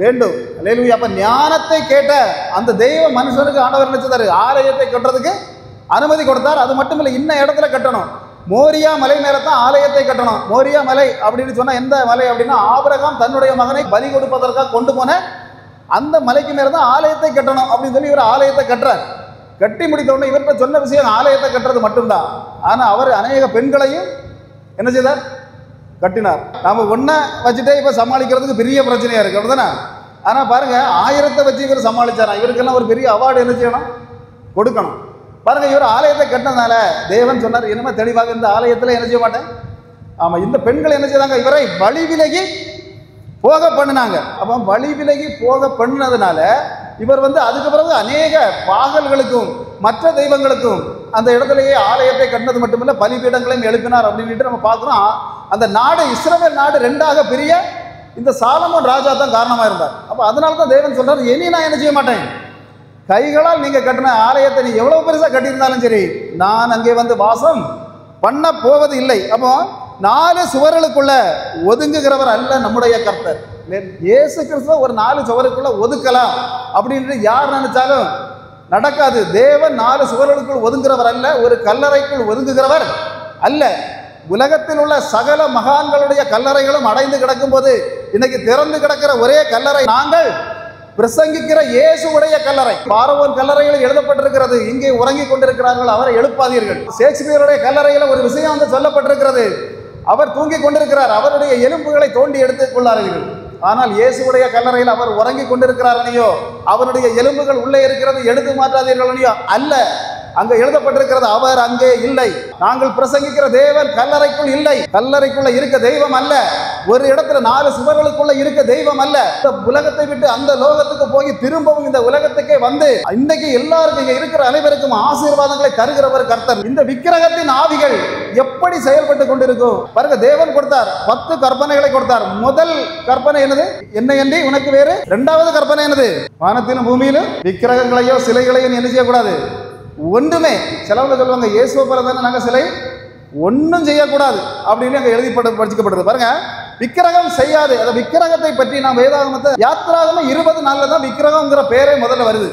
வேண்டும். அல்லேலூயா. அப்ப ஞானத்தை கேட்ட அந்த தெய்வ மனுஷனுக்கு ஆண்டவர் நினைச்சதாரு, ஆலயத்தை கட்டுறதுக்கு அனுமதி கொடுத்தார். அது மட்டும் இல்லை, இன்ன இடத்துல கட்டணும். மோரியா மலை மேல தான் ஆலயத்தை கட்டணும். மோரியா மலை அப்படின்னு சொன்னா எந்த மலை அப்படின்னா, ஆபிரகாம் தன்னுடைய மகனை பலி கொடுப்பதற்காக கொண்டு போன அந்த மலைக்கு மேல தான் ஆலயத்தை கட்டணும் அப்படின்னு சொல்லி இவர் ஆலயத்தை கட்டுறார். கட்டி முடித்த உடனே இவர்கிட்ட சொன்ன விஷயம் ஆலயத்தை கட்டுறது மட்டும்தான். ஆனா அவர் அநேக பெண்களையும் என்ன செய்தார்? கட்டினார். நாம ஒன்ன வச்சுட்டே இப்ப சமாளிக்கிறதுக்கு பெரிய பிரச்சனையா இருக்கு, அப்படிதானே? ஆனா பாருங்க, 1000 வச்சு இவர் சமாளிச்சாரா. இவருக்கெல்லாம் ஒரு பெரிய அவார்டு என்ன செய்யணும்? கொடுக்கணும். பாருங்க, இவர் ஆலயத்தை கட்டினதுனால தேவன் சொன்னார், இனிமே தெளிவாக இந்த ஆலயத்தில் என்ன செய்ய மாட்டேன். ஆமா, இந்த பெண்கள் என்ன செய்தாங்க? இவரை வழி விலகி போக பண்ணினாங்க. அப்போ வழி விலகி போக பண்ணினதுனால இவர் அதுக்கு பிறகு அநேக பாகல்களுக்கும் மற்ற தெய்வங்களுக்கும் அந்த இடத்துலயே ஆலயத்தை கட்டினது மட்டுமில்லை, பலிபீடங்களையும் எழுப்பினார் அப்படின்ட்டு நம்ம பார்க்குறோம். அந்த நாடு, இஸ்ரவேல் நாடு 2ஆக பிரிய இந்த சாலமோன் ராஜா தான் காரணமாக இருந்தார். அப்போ அதனால தான் தேவன் சொல்றார், இனி நான் என்ன செய்ய மாட்டேன், கைகளால் நீங்க கட்டின ஆலயத்தை நீ எவ்வளவு பெருசா கட்டியிருந்தாலும் சரி, நான் அங்கே வாசம் பண்ண போவது இல்லை. அப்போ 4 சுவர்களுக்குள்ள ஒதுங்குகிறவர் அல்ல நம்முடைய கர்த்தர். இயேசு கிறிஸ்துவ ஒரு 4 சுவருக்குள்ள ஒதுக்கலாம் அப்படின்னு யார் நினைச்சாலும் நடக்காது. தேவன் 4 சுவர்களுக்குள் ஒதுங்குகிறவர் அல்ல, ஒரு கல்லறைக்குள் ஒதுங்குகிறவர் அல்ல. உலகத்தில் உள்ள சகல மகான்களுடைய கல்லறைகளும் அடைந்து கிடக்கும் போது இன்னைக்கு திறந்து கிடக்கிற ஒரே கல்லறை நாங்கள் பிரசங்கிக்கிற இயேசுவுடைய கல்லறை. பார்வோன் கல்லறையில் எழுதப்பட்டிருக்கிறது, இங்கே உறங்கிக் கொண்டிருக்கிறார்கள், அவரை எழுப்பாதீர்கள். ஷேக்ஸ்பியருடைய கல்லறையில் ஒரு விஷயம் சொல்லப்பட்டிருக்கிறது, அவர் தூங்கிக் கொண்டிருக்கிறார், அவருடைய எலும்புகளை தோண்டி எடுத்துக் கொள்ளார்கள். ஆனால் இயேசுவுடைய கல்லறையில் அவர் உறங்கிக் கொண்டிருக்கிறார் அணியோ, அவருடைய எலும்புகள் உள்ளே இருக்கிறது, எடுத்து மாற்றாதீர்கள் அணியோ அல்ல. அங்கே எழுதப்பட்டிருக்கிறது, அவர் அங்கே இல்லை. நாங்கள் பிரசங்கிக்கிற தேவன் கல்லறைக்குள் இல்லை. கல்லறைக்குள்ள இருக்க தெய்வம் அல்ல, ஒரு இடத்துல 4 சுவர்களுக்குள்ள இருக்க தெய்வம் அல்ல. இந்த உலகத்தை விட்டு அந்த லோகத்துக்கு போய் திரும்பவும் இந்த உலகத்துக்கே இன்னைக்கு எல்லாருக்கும் இங்க இருக்கிற அனைவருக்கும் ஆசீர்வாதங்களை தருகிறவர் கர்த்தர். இந்த விக்கிரகத்தின் ஆவிகள் எப்படி செயல்பட்டு கொண்டிருக்கும் பாருங்க. தேவன் கொடுத்தார் 10 கற்பனைகளை கொடுத்தார். முதல் கற்பனை என்னது? என்னையன்றி உனக்கு வேறு. 2வது கற்பனை என்னது? வானத்திலும் பூமியிலும் விக்கிரகங்களையோ சிலைகளையோ என்ன செய்யக்கூடாது, ஒன்றுமே. சிலவங்க சொல்லுவாங்க, இயேசுவை போல தானே நாங்கள் சிலை, ஒன்றும் செய்யக்கூடாது அப்படின்னு அங்கே படிச்சுக்கப்படுறது. பாருங்க, விக்கிரகம் செய்யாது. அந்த விக்கிரகத்தை பற்றி நான் வேதாகமத்தை யாத்திராகம 20 தான் விக்கிரகம்ங்கிற பேரே முதல்ல வருது.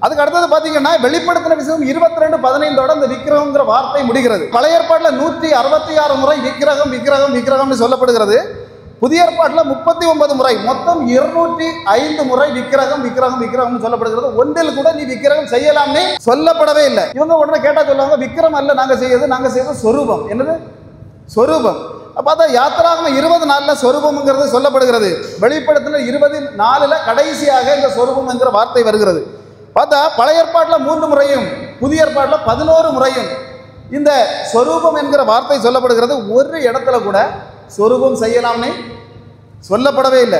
அதுக்கு அடுத்தது பார்த்தீங்கன்னா வெளிப்படுத்தின விஷயம் 22:15 அந்த விக்கிரகம்ங்கிற வார்த்தை முடிகிறது. பழைய ஏற்பாட்டில் 166 முறை விக்கிரகம் விக்கிரகம் விக்கிரகம்னு சொல்லப்படுகிறது. புதிய ஏற்பாட்டில் 39 முறை, மொத்தம் 205 முறை விக்கிரகம் விக்கிரகம் விக்கிரகம் சொல்லப்படுகிறது. ஒன்றில் கூட நீ விக்கிரகம் செய்யலாம்னே சொல்லப்படவே இல்லை. இவங்க உடனே கேட்டா சொல்லுவாங்க, விக்கிரம் அல்ல நாங்க செய்யறது சொரூபம். என்னது? சொரூபம். பார்த்தா யாத்திராகம 24 சொரூபம்ங்கிறது சொல்லப்படுகிறது. வெளிப்படுத்தின 24 கடைசியாக இந்த சொரூபம் என்கிற வார்த்தை வருகிறது. பார்த்தா பழைய ஏற்பாட்டில் 3 முறையும் புதிய ஏற்பாட்டில் 11 முறையும் இந்த சொரூபம் என்கிற வார்த்தை சொல்லப்படுகிறது. ஒரு இடத்துல கூட சொரூபம் செய்யலாம்னு சொல்லப்படவே இல்லை.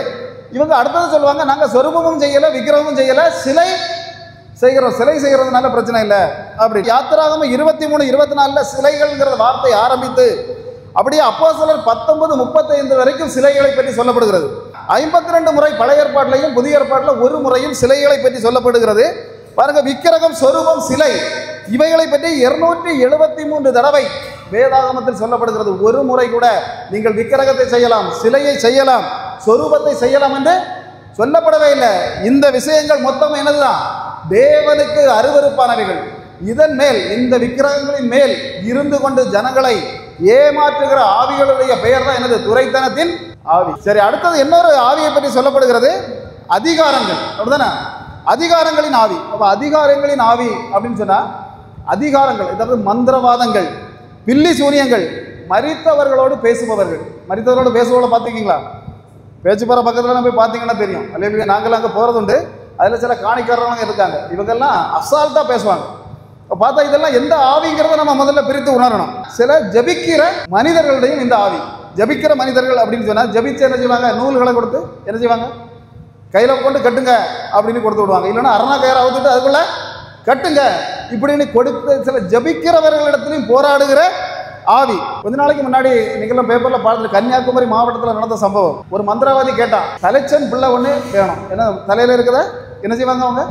இவங்க அடுத்தது சொல்லுவாங்க, நாங்கள் சொரூபமும் செய்யலை விக்கிரகமும் செய்யலை, சிலை செய்கிறோம். சிலை செய்கிறதுனால பிரச்சனை இல்லை அப்படி. யாத்திராகம 23-24 சிலைகள்ங்கிற வார்த்தை ஆரம்பித்து அப்படியே அப்போஸ்தலர் 19:35 வரைக்கும் சிலைகளை பற்றி சொல்லப்படுகிறது. 52 முறை பழைய ஏற்பாட்டிலையும் புதிய ஏற்பாட்டில் ஒரு முறையும் சிலைகளை பற்றி சொல்லப்படுகிறது. பாருங்க, விக்கிரகம் சொரூபம் சிலை இவைகளை பற்றி 273 தடவை வேதாகமத்தில் சொல்லப்படுகிறது. ஒரு முறை கூட நீங்கள் விக்கிரகத்தை செய்யலாம், சிலையை செய்யலாம், சொரூபத்தை செய்யலாம் என்று சொல்லப்படவே இல்லை. இந்த விஷயங்கள் மொத்தம் என்னதுதான்? தேவனுக்கு அருவருப்பானவைகள். இதன் மேல், இந்த விக்கிரகங்களின் மேல் இருந்து கொண்டு ஜனங்களை ஏமாற்றுகிற ஆவிகளுடைய பெயர் தான் என்னது? துரைத்தனத்தின் ஆவி. சரி, அடுத்தது இன்னொரு ஆவியை பற்றி சொல்லப்படுகிறது, அதிகாரங்கள். அப்படிதானே? அதிகாரங்களின் ஆவி. அப்ப அதிகாரங்களின் ஆவி அப்படின்னு சொன்னா அதிகாரங்கள், அதாவது மந்திரவாதங்கள், பில்லி சூனியங்கள், மரித்தவர்களோடு பேசுபவர்கள். மரித்தவர்களோடு பேசுபவர்களை பார்த்துருக்கீங்களா? பேச்சு போகிற பக்கத்தில் போய் பார்த்தீங்கன்னா தெரியும். அல்ல, நாங்கள் அங்கே போகிறது உண்டு. அதில் சில காணிக்காரங்க இருக்காங்க, இவங்கெல்லாம் அசால்ட்டாக பேசுவாங்க. பார்த்தா இதெல்லாம் எந்த ஆவிங்கிறத நம்ம முதல்ல பிரித்து உணரணும். சில ஜபிக்கிற மனிதர்களுடையும் இந்த ஆவி. ஜபிக்கிற மனிதர்கள் அப்படின்னு சொன்னால் ஜபிச்சு என்ன செய்வாங்க? நூல்களை கொடுத்து என்ன செய்வாங்க? கையில் கொண்டு கட்டுங்க அப்படின்னு கொடுத்து விடுவாங்க. இல்லைன்னா அரணா கயிறை அவுத்துட்டு அதுக்குள்ள கட்டுங்க இப்படின்னு கொடுத்து சில ஜபிக்கிறவர்களிடத்திலையும் போராடுகிற ஆவி. கொஞ்ச நாளைக்கு முன்னாடி நீங்களும் பேப்பரில் பார்த்து, கன்னியாகுமரி மாவட்டத்தில் நடந்த சம்பவம். ஒரு மந்திரவாதி கேட்டான், தலைச்சன் பிள்ளை ஒன்று வேணும். ஏன்னா தலையில் இருக்கிறத என்ன செய்வாங்க அவங்க?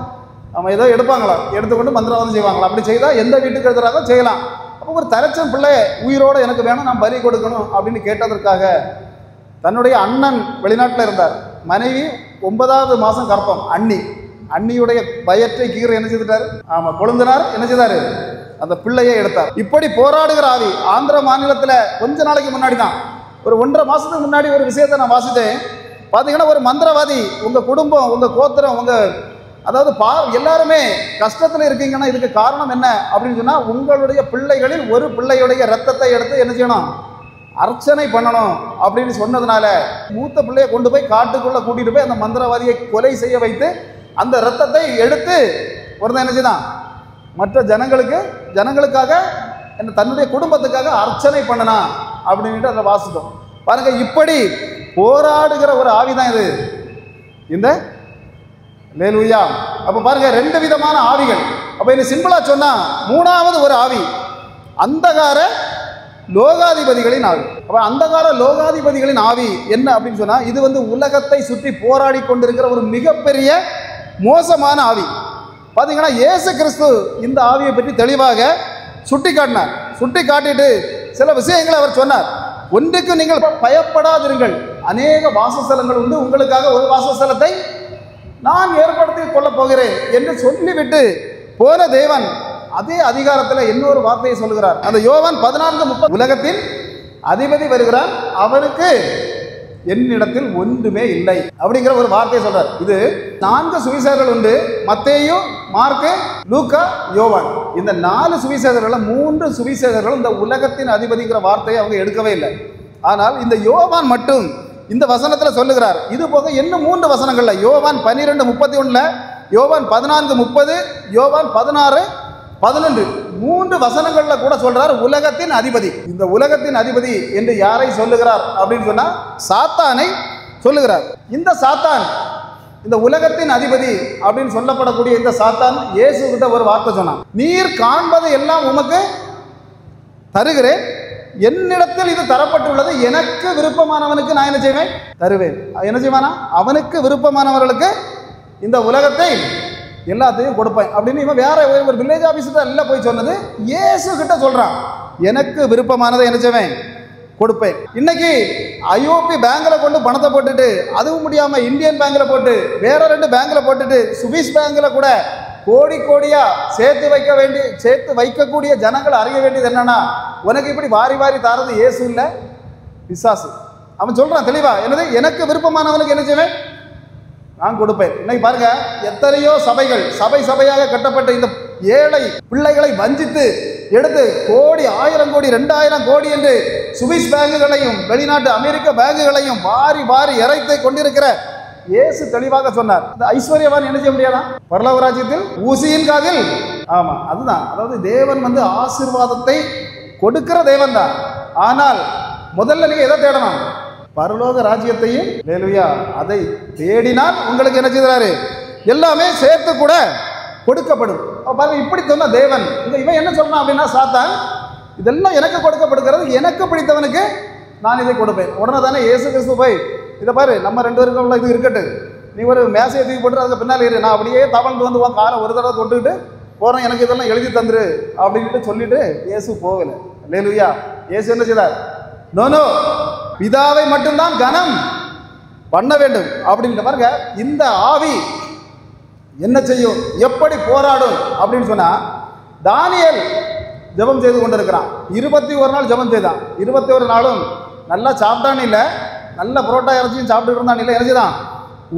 அவங்க ஏதோ எடுப்பாங்களா, எடுத்துக்கொண்டு மந்திரவாதம் செய்வாங்களா. அப்படி செய்தால் எந்த வீட்டுக்கு எழுதுறாங்க செய்யலாம். அப்போ ஒரு தலைச்சன் பிள்ளை உயிரோடு எனக்கு வேணும், நான் பலி கொடுக்கணும் அப்படின்னு கேட்டதற்காக தன்னுடைய அண்ணன் வெளிநாட்டில் இருந்தார். மனைவி 9வது மாதம் கர்ப்பம். அண்ணியுடைய வயிற்றை கீரை என்ன செய்துட்டார்? ஆமாம், கொழுந்தனார் என்ன செய்தார்? அந்த பிள்ளையை எடுத்தார். இப்படி போராடுகிற ஆவி. ஆந்திர மாநிலத்தில் கொஞ்ச நாளைக்கு முன்னாடி தான், ஒரு 1.5 மாதத்துக்கு முன்னாடி ஒரு விஷயத்தை நான் வாசித்தேன். பார்த்தீங்கன்னா, ஒரு மந்திரவாதி உங்கள் குடும்பம், உங்கள் கோத்திரம், அதாவது எல்லாருமே கஷ்டத்தில் இருக்கீங்கன்னா இதுக்கு காரணம் என்ன அப்படின்னு சொன்னால், உங்களுடைய பிள்ளைகளில் ஒரு பிள்ளையுடைய ரத்தத்தை எடுத்து என்ன செய்யணும்? அர்ச்சனை பண்ணணும் அப்படின்னு சொன்னதுனால மூத்த பிள்ளையை கொண்டு போய் காட்டுக்குள்ளே கூட்டிகிட்டு போய் அந்த மந்திரவாதியை கொலை செய்ய வைத்து அந்த ரத்தத்தை எடுத்து ஒருத்தன் என்ன செய்தான்? மற்ற ஜனங்களுக்காக தன்னுடைய குடும்பத்துக்காக அர்ச்சனை பண்ணனா அப்படின்ட்டு அதை வாசித்தோம். பாருங்க, இப்படி போராடுகிற ஒரு ஆவி தான் இது, இந்த அல்லேலூயா. அப்போ பாருங்க, 2 விதமான ஆவிகள். அப்போ இது சிம்பிளா சொன்னா, 3வது ஒரு ஆவி அந்தகார லோகாதிபதிகளின் ஆவி. அப்போ அந்தகார லோகாதிபதிகளின் ஆவி என்ன அப்படின்னு சொன்னா, இது உலகத்தை சுற்றி போராடி கொண்டிருக்கிற ஒரு மிகப்பெரிய மோசமான ஆவி. பார்த்தீங்கன்னா, இயேசு கிறிஸ்து இந்த ஆவியை பற்றி தெளிவாக சுட்டி காட்டினார். சுட்டி காட்டிட்டு சில விஷயங்களை அவர் சொன்னார். ஒன்றுக்கு நீங்கள் பயப்படாதிருங்கள், அநேக வாசஸ்தலங்கள் உண்டு, உங்களுக்காக ஒரு வாசஸ்தலத்தை நான் ஏற்படுத்தி கொள்ளப் போகிறேன் என்று சொல்லிவிட்டு போன தேவன் அதே அதிகாரத்தில் இன்னொரு வார்த்தையை சொல்லுகிறார். அந்த யோவான் 14:30, உலகத்தின் அதிபதி வருகிறான், அவனுக்கு என்னிடத்தில் ஒன்றுமே இல்லை அப்படிங்கிற ஒரு வார்த்தையை சொல்றார். இது 4 சுவிசேஷர்கள் உண்டு, மத்தேயு, மார்க்கு, லூக்கா, யோவான். இந்த 4 சுவிசேஷர்கள், 3 சுவிசேஷர்கள் இந்த உலகத்தின் அதிபதிங்கிற வார்த்தையை அவங்க எடுக்கவே இல்லை. ஆனால் இந்த யோவான் மட்டும் இந்த வசனத்தில் சொல்லுகிறார். இது போக இன்னும் 3 வசனங்கள்ல, யோவான் 12:31, யோவான் 14:30, யோவான் 16:11, 3 வசனங்கள்ல கூட சொல்றார் உலகத்தின் அதிபதி. இந்த உலகத்தின் அதிபதி என்று யாரை சொல்லுகிறார் அப்படின்னு சொன்னா, சாத்தானை சொல்லுகிறார். இந்த சாத்தான், இந்த உலகத்தின் அதிபதி அப்படின்னு சொல்லப்படக்கூடிய இந்த சாத்தான் இயேசு கிட்ட ஒரு வார்த்தை சொன்னான். நீர் காண்பது எல்லாம் உமக்கு தருகிறேன், என்னிடத்தில் இது தரப்பட்டுள்ளது, எனக்கு விருப்பமானவனுக்கு நான் என்ன செய்வேன்? தருவேன். என்ன செய்வானா? அவனுக்கு விருப்பமானவர்களுக்கு இந்த உலகத்தை எல்லாத்தையும் கொடுப்பேன் அப்படின்னு இவன் வேற ஒரு வில்லேஜ் ஆஃபீஸர்கிட்ட எல்லாம் போய் சொன்னது இயேசு கிட்ட சொல்றான், எனக்கு விருப்பமானதை என்ன செய்வேன்? கொடுப்பேன். இன்னைக்கு ஐஓபி பேங்க்ல கொண்டு பணத்தை போட்டுட்டு, அதுவும் முடியாம இந்தியன் பேங்க்ல போட்டு, வேற 2 பேங்க்ல போட்டுட்டு, சுவிஸ் பேங்க்ல கூட கோடி கோடியா சேர்த்து வைக்கக்கூடிய ஜனங்கள் அறிய வேண்டியது என்னன்னா, உனக்கு இப்படி வாரி வாரி தாரது இயேசு இல்ல, பிசாசு. அவன் சொல்றான் தெளிவா, என்னது? எனக்கு விருப்பமானவனுக்கு என்ன செய்வேன்? நான் கொடுப்பேன். இன்னைக்கு பாருங்க, எத்தனையோ சபைகள் சபையாக கட்டப்பட்ட இந்த ஏழை பிள்ளைகளை வஞ்சித்து எடுத்து கோடி, 1000 கோடி, 2000 கோடி என்று சுவிஸ் பேங்குகளையும் வெளிநாட்டு அமெரிக்க பேங்குகளையும் வாரி வாரி இறைத்து கொண்டிருக்கிற இயேசு தெளிவாக சொன்னார், இந்த ஐஸ்வர்யவான் என்ன செய்ய முடியாதா பரலோக ராஜ்யத்தில்? ஊசியின் காதில். ஆமா, அதுதான். அதாவது தேவன் ஆசீர்வாதத்தை கொடுக்கிற தேவன் தான். ஆனால் முதல்ல நீங்க எதை தேடணும்? பரலோக ராஜ்யத்தையும். அல்லேலூயா. அதை தேடினால் உங்களுக்கு என்ன செய்கிறாரு? எல்லாமே சேர்த்து கூட கொடுக்கப்படும். பாருங்க, இப்படி சொன்ன தேவன் இவன் என்ன சொல்றான் அப்படின்னா, சாத்தான் இதெல்லாம் எனக்கு கொடுக்கப்படுகிறது, எனக்கு பிடித்தவனுக்கு நான் இதை கொடுப்பேன். உடனே தானே இயேசு கிறிஸ்து போய், இதை பாரு, நம்ம 2 பேருக்குள்ள இது இருக்கட்டு, நீ ஒரு மேசையை தூக்கி போட்டு அதுக்கு பின்னால் இரு, நான் அப்படியே தவழ்ந்து வந்து உன் காரை ஒரு தடவை தொட்டுக்கிட்டு போகிறேன், எனக்கு இதெல்லாம் எழுதி தந்துரு அப்படின்ட்டு சொல்லிட்டு இயேசு போகலை. அல்லேலூயா. இயேசு என்ன செய்தார்? நோ, பிதாவை மட்டும்தான் கனம் பண்ண வேண்டும் அப்படின்ற பாருங்க. இந்த ஆவி என்ன செய்யும், எப்படி போராடும் அப்படின்னு சொன்னா, தானியேல் ஜெபம் செய்து கொண்டிருக்கிறான். 21 நாள் ஜெபம் செய்தான். 21 நாளும் நல்லா சாப்பிட்டான்னு இல்லை, நல்ல புரோட்டா இறைச்சியும் சாப்பிட்டு இருந்தான் இல்லை, என்ன செய்தான்?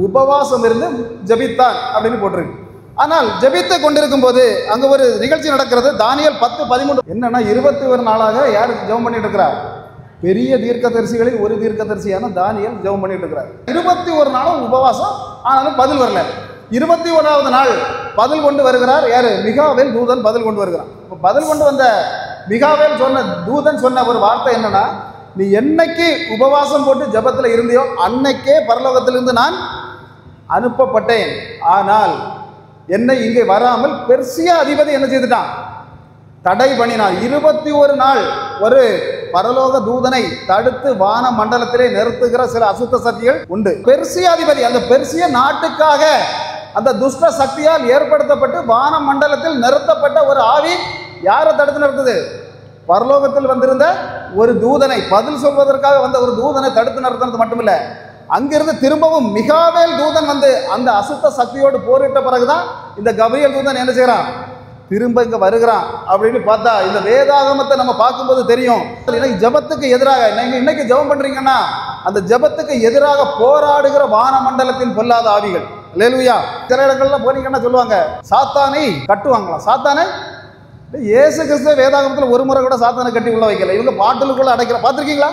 உபவாசம் இருந்து ஜெபித்தான் அப்படின்னு போட்டிருக்கு. ஆனால் ஜெபித்து கொண்டிருக்கும் போது அங்க ஒரு நிகழ்ச்சி நடக்கிறது. தானியேல் 10:13 என்னன்னா, 21 நாளாக யார் ஜெபம் பண்ணிட்டு இருக்கிறார்? பெரிய தீர்க்கதரிசிகளில் ஒரு தீர்க்கதரிசியான தானியேல் ஜெபம் பண்ணிட்டு இருக்கிறார். 21 நாளும் உபவாசம், ஆனாலும் பதில் வரல. 21வது நாள் பதில் கொண்டு வருகிறார். யாரு? மிகாவேல் தூதன் பதில் கொண்டு வருகிறான். பதில் கொண்டு வந்த மிகாவேல் சொன்ன தூதன் சொன்ன ஒரு வார்த்தை என்னன்னா, நீ என்னைக்கு உபவாசம் போட்டு ஜெபத்தில் இருந்தியோ அன்னைக்கே பரலோகத்திலிருந்து நான் அனுப்பப்பட்டேன். ஆனால் என்னை இங்கே வராமல் பெர்சியா அதிபதி என்ன செய்துட்டான்? தடை பண்ணினான். 21 நாள் ஒரு பரலோக தூதனை தடுத்து வான மண்டலத்திலே நிறுத்துகிற சில அசுத்த சக்திகள் உண்டு. பெர்சியாதிபதி, அந்த பெர்சிய நாட்டுக்காக அந்த துஷ்ட சக்தியால் ஏற்படுத்தப்பட்டு வான மண்டலத்தில் நிறுத்தப்பட்ட ஒரு ஆவி யாரை தடுத்து நிறுத்துது? பரலோகத்தில் வந்திருந்த ஒரு தூதனை, பதில் சொல்வதற்காக வந்த ஒரு தூதனை தடுத்து நிறுத்தினது மட்டுமில்ல, அங்கிருந்து திரும்பவும் மிகாவேல் தூதன் வந்து அந்த அசுத்த சக்தியோடு போரிட்ட பிறகுதான் இந்த கபிரியல் தூதன் என்ன செய்யறான், திரும்ப இங்க வருகிறான். அப்படின்னு பார்த்தா இந்த வேதாகமத்தை நம்ம பார்க்கும்போது தெரியும், இன்னைக்கு ஜபத்துக்கு எதிராக நீங்க இன்னைக்கு ஜபம் பண்றீங்கன்னா அந்த ஜபத்துக்கு எதிராக போராடுகிற வான மண்டலத்தின் பொல்லாத ஆவிகள். அல்லேலூயா. சில இடங்கள்ல போனீங்கன்னா சொல்லுவாங்க சாத்தானை கட்டுவாங்களாம். சாத்தானை இயேசு கிறிஸ்து வேதாகமத்தில் ஒரு முறை கூட சாத்தானை கட்டி உள்ள வைக்கல, இவங்க பாட்டிலுக்குள்ள அடைக்கிற. பார்த்துருக்கீங்களா?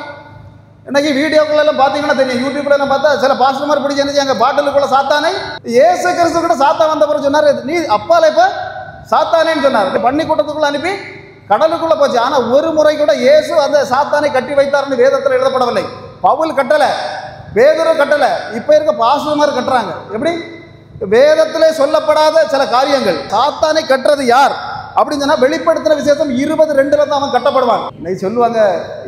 இன்னைக்கு வீடியோக்கள் எல்லாம் பார்த்தீங்கன்னா தெரியும், யூடியூப்ல எல்லாம் பார்த்தா சில பாஸ்டர் மாதிரி பிடிச்சி என்ன செய்யாங்க, பாட்டிலுக்குள்ள சாத்தானை. இயேசு கிறிஸ்து கூட சாத்தான் வந்த பிறகு சொன்னாரு, நீ அப்பால இப்ப சாத்தானேன்னு சொன்னார். பண்ணி கூட்டத்துக்குள்ள அனுப்பி கடலுக்குள்ள போச்சு. ஆனா ஒரு முறை கூட இயேசு அந்த சாத்தானை கட்டி வைத்தார்னு வேதத்தில் எழுதப்படவில்லை. பவுல் கட்டல, பேதுரு கட்டல, இப்ப இருக்க பாஸ்டர்மார் கட்டுறாங்க. எப்படி? வேதத்திலே சொல்லப்படாத சில காரியங்கள். சாத்தானை கட்டுறது யார் அப்படின்னு சொன்னா வெளிப்படுத்தின விசேஷம் 22:2 தான் அவன் கட்டப்படுவான். இன்னைக்கு சொல்லுவாங்க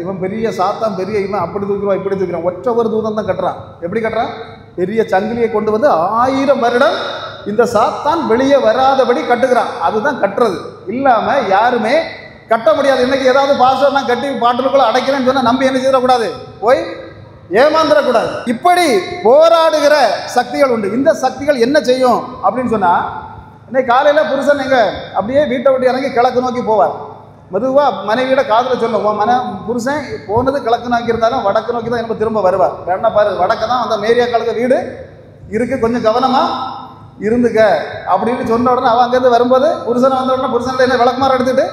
இவன் பெரிய சாத்தான், பெரிய இவன் அப்படி தூக்குறான் இப்படி தூக்குறான். ஒற்ற ஒரு தூதன் தான் கட்டுறான். எப்படி கட்டுறான்? பெரிய சங்கிலியை கொண்டு வந்து 1000 வருடம் இந்த சாத்தான் வெளியே வராதபடி கட்டுகிறான். அதுதான் கட்டுறது. இல்லாம யாருமே கட்ட முடியாது. இன்னைக்கு ஏதாவது பாஸ்டர் நான் கட்டி பாட்டிலுக்குள்ள அடைக்கிறேன்னு சொன்னா நம்பி என்ன செய்யக்கூடாது, போய் ஏமாந்துடக்கூடாது. இப்படி போராடுகிற சக்திகள் உண்டு. இந்த சக்திகள் என்ன செய்யும் அப்படின்னு சொன்னா, இன்னைக்கு காலையில புருஷன் எங்க அப்படியே வீட்டை விட்டு இறங்கி கிழக்கு நோக்கி போவார். மெதுவா மனைவியோட காதல சொல்லுவோம், புருஷன் போனது கிழக்கு நோக்கி இருந்தாலும் வடக்கு நோக்கி தான் எனக்கு திரும்ப வருவார். வேணா பாரு, வடக்கு தான் அந்த மேரியாக்களுக்கு வீடு இருக்கு, கொஞ்சம் கவனமா இருந்துக்க அப்படின்னு சொன்ன உடனே அவன் அங்கேருந்து வரும்போது புருஷனை வந்த உடனே புருஷன் என்ன விளக்குமாறு எடுத்துட்டு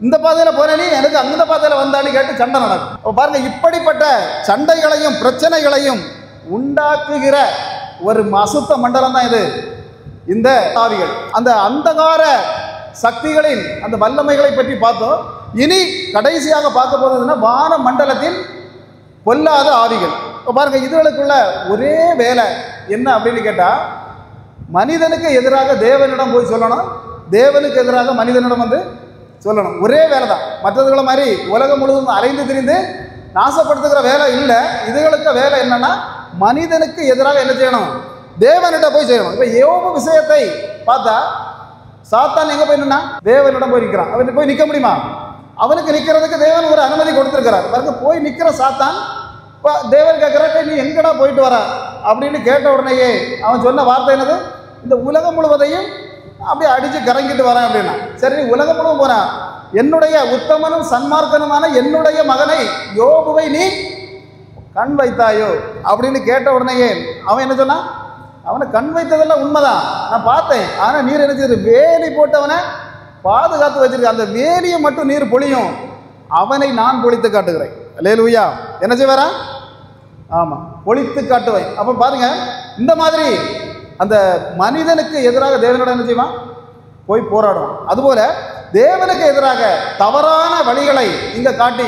இந்த பாதையில போனேனி எனக்கு அந்த பாதையில வந்தான்னு கேட்டு சண்டை நடக்கும். பாருங்க, இப்படிப்பட்ட சண்டைகளையும் பிரச்சனைகளையும் உண்டாக்குகிற ஒரு அசுத்த மண்டலம் தான் இது, இந்த ஆவிகள். அந்த அந்தகார சக்திகளின் அந்த வல்லமைகளை பற்றி பார்த்தோம். இனி கடைசியாக பார்க்க போறதுன்னா வான மண்டலத்தின் பொல்லாத ஆவிகள். பாருங்க, இதுகளுக்குள்ள ஒரே வேலை என்ன அப்படின்னு கேட்டா, மனிதனுக்கு எதிராக தேவனிடம் போய் சொல்லணும், தேவனுக்கு எதிராக மனிதனிடம் வந்து சொல்லணும். ஒரே வேலை தான். மற்றதுகளை மாதிரி உலகம் முழுவதும் அலைந்து திரிந்து நாசப்படுத்துகிற வேலை இல்லை. இதுகளுக்கு வேலை என்னன்னா, மனிதனுக்கு எதிராக என்ன செய்யணும், தேவனிடம் போய் செய்யணும். இப்ப யோபு விஷயத்தை பார்த்தா சாத்தான் எங்க போய் நின்னா, தேவனிடம் போய் நிற்கிறான். அவன் போய் நிற்க முடியுமா? அவனுக்கு நிற்கிறதுக்கு தேவன் ஒரு அனுமதி கொடுத்திருக்கிறார். பாருங்க, போய் நிற்கிற சாத்தான் தேவன் கேட்கிறார், நீ எங்கடா போயிட்டு வர அப்படின்னு கேட்ட உடனேயே அவன் சொன்ன வார்த்தை என்னது, இந்த உலகம் முழுவதையும் அப்படியே அடிச்சு கறங்கிட்டு வரேன் அப்படின்னா. சரி, நீ உலகம் முழுவதும் போற, என்னுடைய உத்தமனும் சன்மார்க்கனுமான என்னுடைய மகனை யோபுவை நீ கண் வைத்தாயோ அப்படின்னு கேட்ட உடனேயே அவன் என்ன சொன்னான், அவனை கண் வைத்ததெல்லாம் உண்மைதான், நான் பார்த்தேன். ஆனா நீர் என்ன செய்யுது, வேலி போட்டவனை பாதுகாத்து வச்சிருக்க, அந்த வேலியை மட்டும் நீர் பொழியும், அவனை நான் பொழித்து காட்டுகிறேன். அல்லேலூயா. என்ன செய்வாரா? ஆமா, பொழித்து காட்டுவேன். அப்ப பாருங்க, இந்த மாதிரி அந்த மனிதனுக்கு எதிராக தேவனோட என்ன செய்வான், போய் போராடுவான். அதுபோல தேவனுக்கு எதிராக தவறான வழிகளை இங்க காட்டி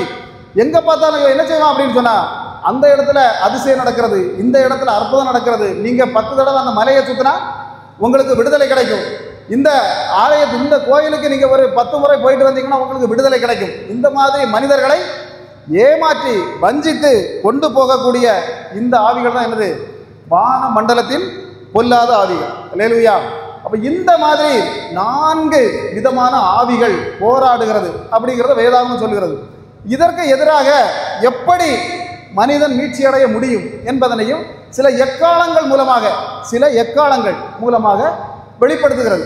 எங்க பார்த்தாலும் என்ன செய்வான் அப்படின்னு சொன்னா, அந்த இடத்துல அதிசயம் நடக்கிறது, இந்த இடத்துல அற்புதம் நடக்கிறது. நீங்க 10 தடவை அந்த மலையை சுத்தினா உங்களுக்கு விடுதலை கிடைக்கும். இந்த ஆலயத்து இந்த கோயிலுக்கு நீங்க ஒரு 10 முறை போயிட்டு வந்தீங்கன்னா உங்களுக்கு விடுதலை கிடைக்கும். இந்த மாதிரி மனிதர்களை ஏமாற்றி வஞ்சித்து கொண்டு போகக்கூடிய இந்த ஆவிகள் தான் என்னது, வான மண்டலத்தின் பொல்லாத ஆவிகள். அல்லேலூயா. அப்ப இந்த மாதிரி 4 விதமான ஆவிகள் போராடுகிறது அப்படிங்கிறத வேதாகமம் சொல்கிறது. இதற்கு எதிராக எப்படி மனிதன் மீட்சி அடைய முடியும் என்பதனையும் சில எக்காலங்கள் மூலமாக வெளிப்படுத்துகிறது.